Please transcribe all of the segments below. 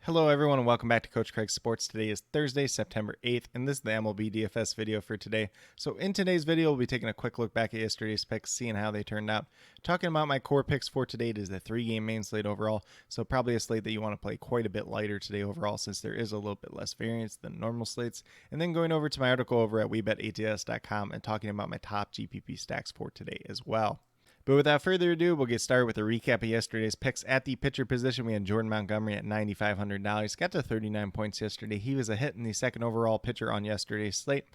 Hello everyone and welcome back to Coach Craig's Sports. Today is Thursday, September 8th, and this is the MLB DFS video for today. So in today's video, we'll be taking a quick look back at yesterday's picks, seeing how they turned out. Talking about my core picks for today, it is the 3-game main slate overall, so probably a slate that you want to play quite a bit lighter today overall since there is a little bit less variance than normal slates. And then going over to my article over at WeBetATS.com and talking about my top GPP stacks for today as well. But without further ado, we'll get started with a recap of yesterday's picks. At the pitcher position, we had Jordan Montgomery at $9,500. Got to 39 points yesterday. He was a hit in the second overall pitcher on yesterday's slate.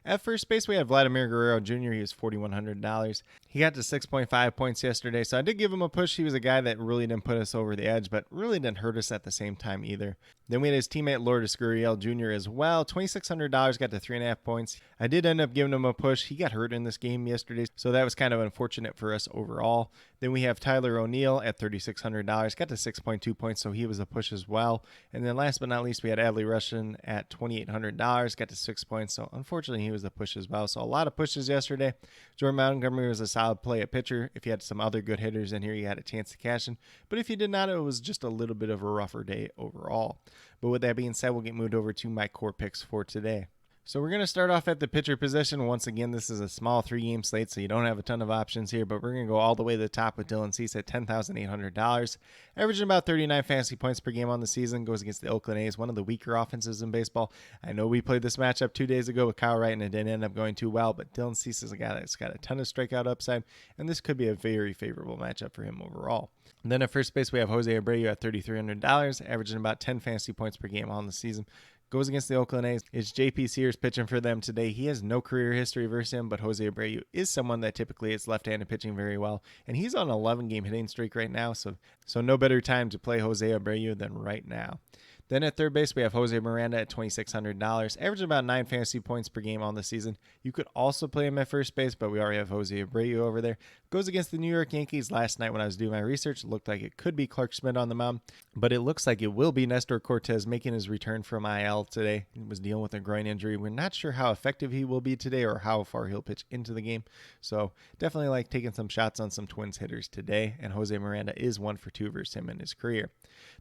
At first base, we had Vladimir Guerrero Jr. He was $4,100. He got to 6.5 points yesterday, so I did give him a push. He was a guy that really didn't put us over the edge, but really didn't hurt us at the same time either. Then we had his teammate Lourdes Gurriel Jr. as well. $2,600, got to 3.5 points. I did end up giving him a push. He got hurt in this game yesterday, so that was kind of unfortunate for us overall. Then we have Tyler O'Neill at $3,600, got to 6.2 points, so he was a push as well. And then last but not least, we had Adley Rutschman at $2,800, got to 6 points, so unfortunately he was a push as well. So a lot of pushes yesterday. Jordan Montgomery was a solid play at pitcher. If you had some other good hitters in here, you had a chance to cash in. But if you did not, it was just a little bit of a rougher day overall. But with that being said, we'll get moved over to my core picks for today. So we're going to start off at the pitcher position. Once again, this is a small 3-game slate, so you don't have a ton of options here, but we're going to go all the way to the top with Dylan Cease at $10,800. Averaging about 39 fantasy points per game on the season. Goes against the Oakland A's, one of the weaker offenses in baseball. I know we played this matchup 2 days ago with Kyle Wright, and it didn't end up going too well, but Dylan Cease is a guy that's got a ton of strikeout upside, and this could be a very favorable matchup for him overall. And then at first base, we have Jose Abreu at $3,300, averaging about 10 fantasy points per game on the season. Goes against the Oakland A's. It's JP Sears pitching for them today. He has no career history versus him, but Jose Abreu is someone that typically is left-handed pitching very well. And he's on an 11-game hitting streak right now, so no better time to play Jose Abreu than right now. Then at third base, we have Jose Miranda at $2,600, averaging about 9 fantasy points per game on the season. You could also play him at first base, but we already have Jose Abreu over there. Goes against the New York Yankees. Last night when I was doing my research, it looked like it could be Clark Schmidt on the mound, but it looks like it will be Nestor Cortez making his return from IL today. He was dealing with a groin injury. We're not sure how effective he will be today or how far he'll pitch into the game, so definitely like taking some shots on some Twins hitters today, and Jose Miranda is 1 for 2 versus him in his career.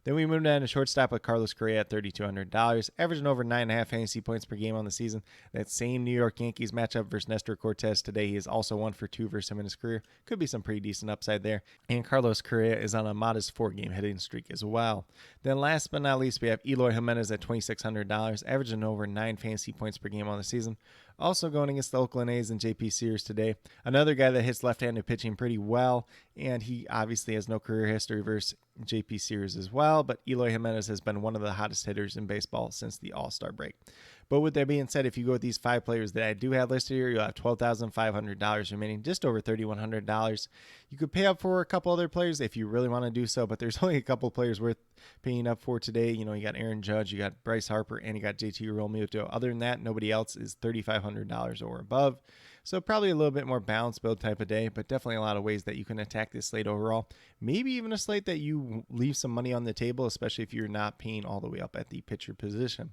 Then we moved down to shortstop with Carlos Correa at $3,200, averaging over 9.5 fantasy points per game on the season. That same New York Yankees matchup versus Nestor Cortez today, he is also 1 for 2 versus him in his career. Could be some pretty decent upside there. And Carlos Correa is on a modest 4-game hitting streak as well. Then last but not least, we have Eloy Jimenez at $2,600, averaging over 9 fantasy points per game on the season. Also going against the Oakland A's and JP Sears today. Another guy that hits left-handed pitching pretty well, and he obviously has no career history versus JP Sears as well, but Eloy Jimenez has been one of the hottest hitters in baseball since the All-Star break. But with that being said, if you go with these 5 players that I do have listed here, you'll have $12,500 remaining, just over $3,100. You could pay up for a couple other players if you really want to do so, but there's only a couple players worth paying up for today. You know, you got Aaron Judge, you got Bryce Harper, and you got JT Realmuto. Other than that, nobody else is $3,500 or above. So probably a little bit more balanced build type of day, but definitely a lot of ways that you can attack this slate overall. Maybe even a slate that you leave some money on the table, especially if you're not paying all the way up at the pitcher position.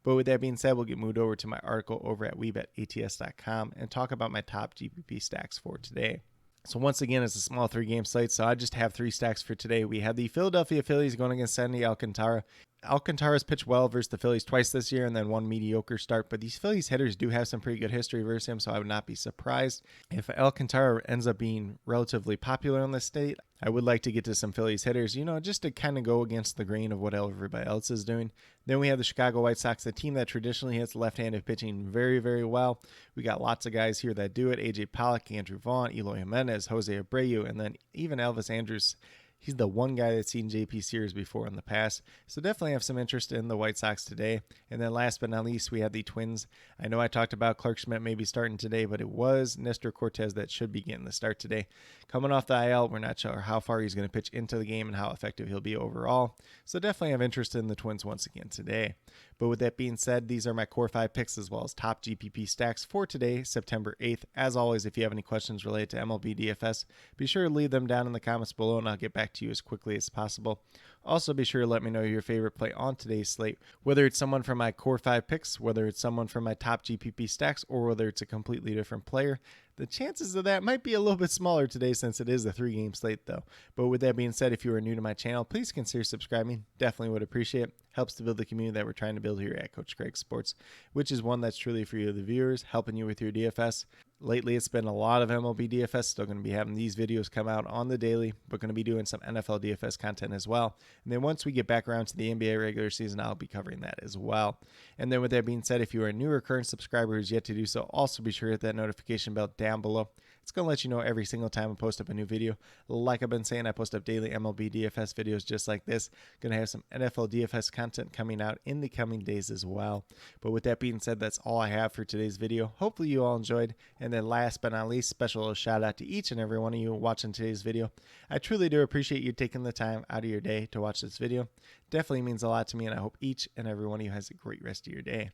But with that being said, we'll get moved over to my article over at WeBetATS.com and talk about my top GPP stacks for today. So once again, it's a small 3-game slate, so I just have 3 stacks for today. We have the Philadelphia Phillies going against Sandy Alcantara. Alcantara's pitched well versus the Phillies twice this year and then one mediocre start, but these Phillies hitters do have some pretty good history versus him, so I would not be surprised if Alcantara ends up being relatively popular in this state. I would like to get to some Phillies hitters, you know, just to kind of go against the grain of what everybody else is doing. Then we have the Chicago White Sox, the team that traditionally hits left-handed pitching very, very well. We got lots of guys here that do it. AJ Pollock, Andrew Vaughn, Eloy Jimenez, Jose Abreu, and then even Elvis Andrus. He's the one guy that's seen JP Sears before in the past. So definitely have some interest in the White Sox today. And then last but not least, we have the Twins. I know I talked about Clark Schmidt maybe starting today, but it was Nestor Cortez that should be getting the start today. Coming off the IL, we're not sure how far he's going to pitch into the game and how effective he'll be overall. So definitely have interest in the Twins once again today. But with that being said, these are my core 5 picks as well as top GPP stacks for today, September 8th. As always, if you have any questions related to MLB DFS, be sure to leave them down in the comments below and I'll get back to you as quickly as possible. Also, be sure to let me know your favorite play on today's slate, whether it's someone from my core 5 picks, whether it's someone from my top GPP stacks, or whether it's a completely different player. The chances of that might be a little bit smaller today since it is a 3-game slate though. But with that being said, if you are new to my channel, please consider subscribing. Definitely would appreciate it. Helps to build the community that we're trying to build here at Coach Craig Sports, which is one that's truly for you, the viewers, helping you with your DFS. Lately, it's been a lot of MLB DFS. Still going to be having these videos come out on the daily, but going to be doing some NFL DFS content as well. And then once we get back around to the NBA regular season, I'll be covering that as well. And then with that being said, if you are a new or current subscriber who's yet to do so, also be sure to hit that notification bell down below. It's going to let you know every single time I post up a new video. Like I've been saying, I post up daily MLB DFS videos just like this. Going to have some NFL DFS content coming out in the coming days as well. But with that being said, that's all I have for today's video. Hopefully you all enjoyed. And then last but not least, special shout out to each and every one of you watching today's video. I truly do appreciate you taking the time out of your day to watch this video. Definitely means a lot to me, and I hope each and every one of you has a great rest of your day.